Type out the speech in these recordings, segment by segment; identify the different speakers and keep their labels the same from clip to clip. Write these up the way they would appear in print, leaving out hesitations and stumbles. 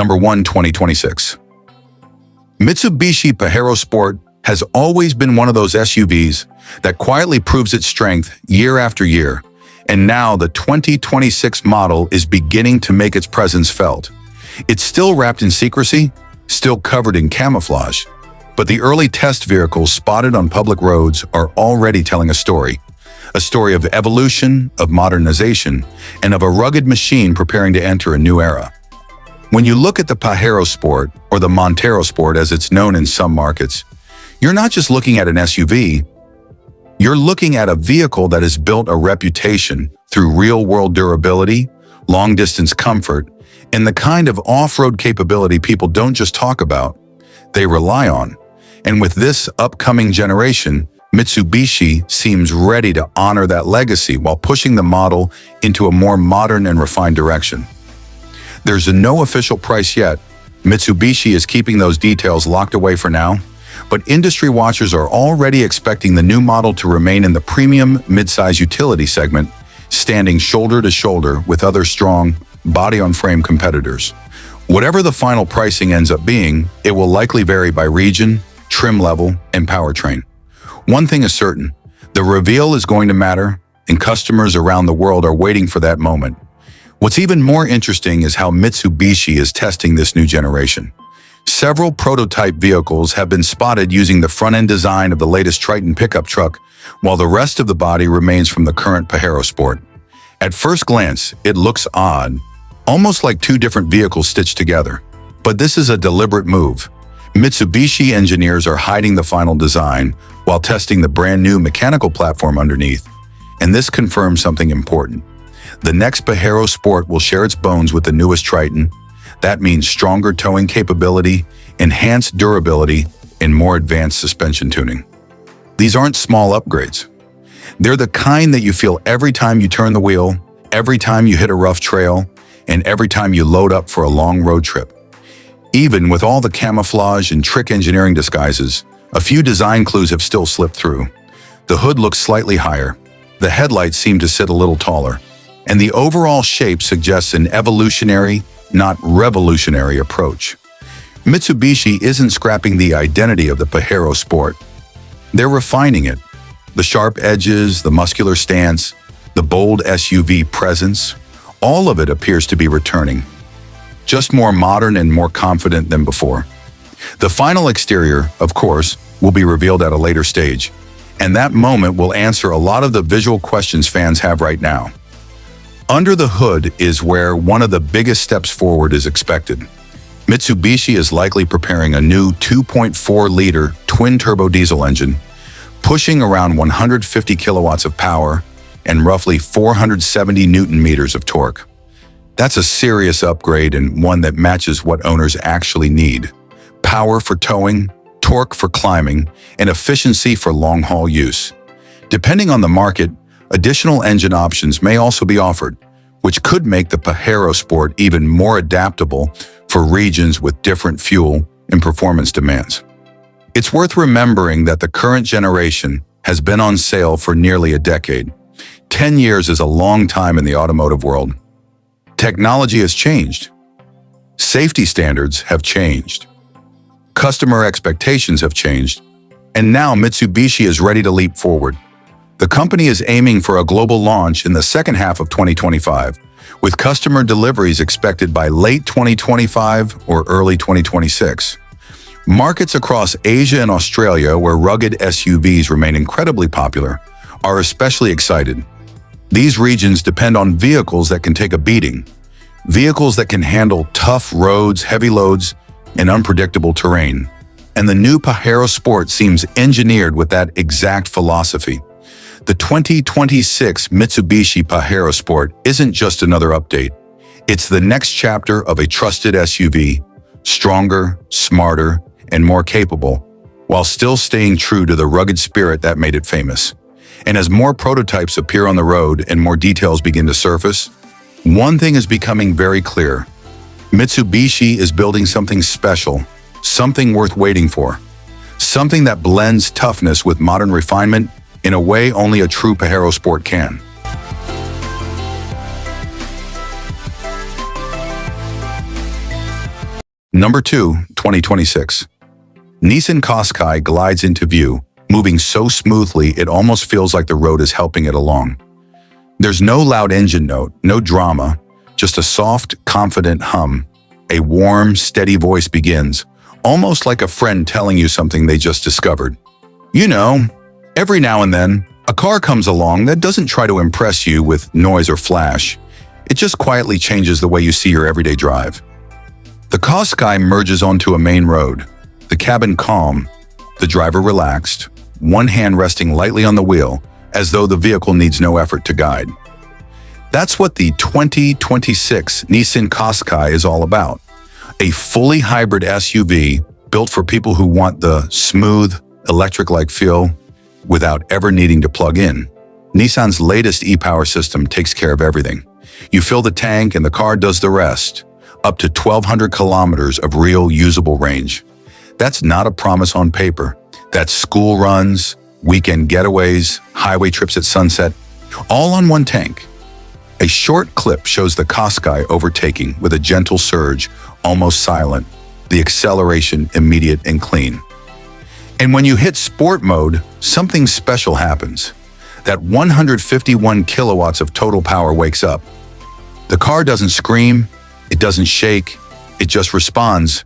Speaker 1: Number 1, 2026. Mitsubishi Pajero Sport has always been one of those SUVs that quietly proves its strength year after year, and now the 2026 model is beginning to make its presence felt. It's still wrapped in secrecy, still covered in camouflage, but the early test vehicles spotted on public roads are already telling a story of evolution, of modernization, and of a rugged machine preparing to enter a new era. When you look at the Pajero Sport, or the Montero Sport as it's known in some markets, you're not just looking at an SUV, you're looking at a vehicle that has built a reputation through real-world durability, long-distance comfort, and the kind of off-road capability people don't just talk about, they rely on. And with this upcoming generation, Mitsubishi seems ready to honor that legacy while pushing the model into a more modern and refined direction. There's no official price yet. Mitsubishi is keeping those details locked away for now, but industry watchers are already expecting the new model to remain in the premium midsize utility segment, standing shoulder to shoulder with other strong body-on-frame competitors. Whatever the final pricing ends up being, it will likely vary by region, trim level, and powertrain. One thing is certain, the reveal is going to matter, and customers around the world are waiting for that moment. What's even more interesting is how Mitsubishi is testing this new generation. Several prototype vehicles have been spotted using the front-end design of the latest Triton pickup truck, while the rest of the body remains from the current Pajero Sport. At first glance, it looks odd, almost like two different vehicles stitched together. But this is a deliberate move. Mitsubishi engineers are hiding the final design while testing the brand new mechanical platform underneath, and this confirms something important. The next Pajero Sport will share its bones with the newest Triton. That means stronger towing capability, enhanced durability, and more advanced suspension tuning. These aren't small upgrades. They're the kind that you feel every time you turn the wheel, every time you hit a rough trail, and every time you load up for a long road trip. Even with all the camouflage and trick engineering disguises, a few design clues have still slipped through. The hood looks slightly higher, the headlights seem to sit a little taller, and the overall shape suggests an evolutionary, not revolutionary approach. Mitsubishi isn't scrapping the identity of the Pajero Sport. They're refining it. The sharp edges, the muscular stance, the bold SUV presence, all of it appears to be returning. Just more modern and more confident than before. The final exterior, of course, will be revealed at a later stage, and that moment will answer a lot of the visual questions fans have right now. Under the hood is where one of the biggest steps forward is expected. Mitsubishi is likely preparing a new 2.4-liter twin-turbo diesel engine, pushing around 150 kilowatts of power and roughly 470 newton-meters of torque. That's a serious upgrade and one that matches what owners actually need. Power for towing, torque for climbing, and efficiency for long-haul use. Depending on the market, additional engine options may also be offered, which could make the Pajero Sport even more adaptable for regions with different fuel and performance demands. It's worth remembering that the current generation has been on sale for nearly a decade. 10 years is a long time in the automotive world. Technology has changed. Safety standards have changed. Customer expectations have changed. And now Mitsubishi is ready to leap forward. The company is aiming for a global launch in the second half of 2025, with customer deliveries expected by late 2025 or early 2026. Markets across Asia and Australia, where rugged SUVs remain incredibly popular, are especially excited. These regions depend on vehicles that can take a beating, vehicles that can handle tough roads, heavy loads, and unpredictable terrain. And the new Pajero Sport seems engineered with that exact philosophy. The 2026 Mitsubishi Pajero Sport isn't just another update. It's the next chapter of a trusted SUV, stronger, smarter, and more capable, while still staying true to the rugged spirit that made it famous. And as more prototypes appear on the road and more details begin to surface, one thing is becoming very clear. Mitsubishi is building something special, something worth waiting for, something that blends toughness with modern refinement in a way only a true Pajero Sport can. Number 2, 2026. Nissan Qashqai glides into view, moving so smoothly it almost feels like the road is helping it along. There's no loud engine note, no drama, just a soft, confident hum. A warm, steady voice begins, almost like a friend telling you something they just discovered. You know, every now and then, a car comes along that doesn't try to impress you with noise or flash. It just quietly changes the way you see your everyday drive. The Qashqai merges onto a main road, the cabin calm, the driver relaxed, one hand resting lightly on the wheel, as though the vehicle needs no effort to guide. That's what the 2026 Nissan Qashqai is all about. A fully hybrid SUV built for people who want the smooth, electric-like feel without ever needing to plug in. Nissan's latest e-Power system takes care of everything. You fill the tank and the car does the rest, up to 1,200 kilometers of real usable range. That's not a promise on paper. That's school runs, weekend getaways, highway trips at sunset, all on one tank. A short clip shows the Qashqai overtaking with a gentle surge, almost silent, the acceleration immediate and clean. And when you hit sport mode, something special happens. That 151 kilowatts of total power wakes up. The car doesn't scream, it doesn't shake, it just responds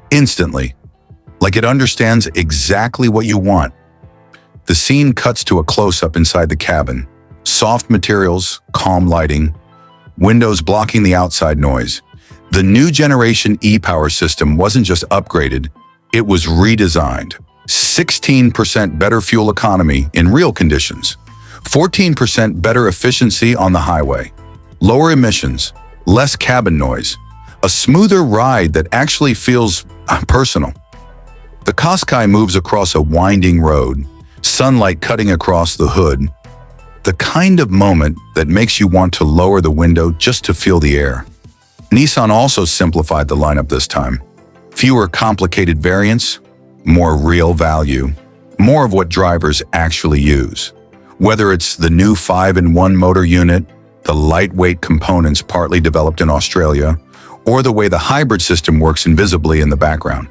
Speaker 1: instantly, like it understands exactly what you want. The scene cuts to a close-up inside the cabin. Soft materials, calm lighting, windows blocking the outside noise. The new generation e-Power system wasn't just upgraded, it was redesigned. 16% better fuel economy in real conditions, 14% better efficiency on the highway, lower emissions, less cabin noise, a smoother ride that actually feels personal. The Qashqai moves across a winding road, sunlight cutting across the hood, the kind of moment that makes you want to lower the window just to feel the air. Nissan also simplified the lineup this time. Fewer complicated variants, more real value, more of what drivers actually use. Whether it's the new 5-in-1 motor unit, the lightweight components partly developed in Australia, or the way the hybrid system works invisibly in the background.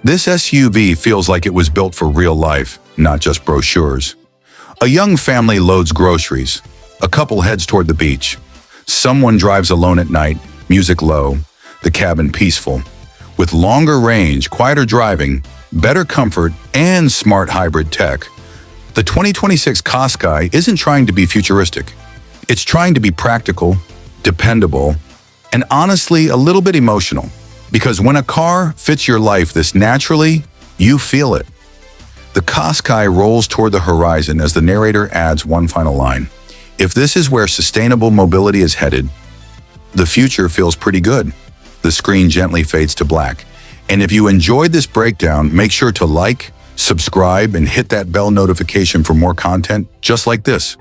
Speaker 1: This SUV feels like it was built for real life, not just brochures. A young family loads groceries. A couple heads toward the beach. Someone drives alone at night, music low, the cabin peaceful. With longer range, quieter driving, better comfort, and smart hybrid tech, the 2026 Qashqai isn't trying to be futuristic. It's trying to be practical, dependable, and honestly a little bit emotional. Because when a car fits your life this naturally, you feel it. The Qashqai rolls toward the horizon as the narrator adds one final line. If this is where sustainable mobility is headed, the future feels pretty good. The screen gently fades to black. And if you enjoyed this breakdown, make sure to like, subscribe, and hit that bell notification for more content just like this.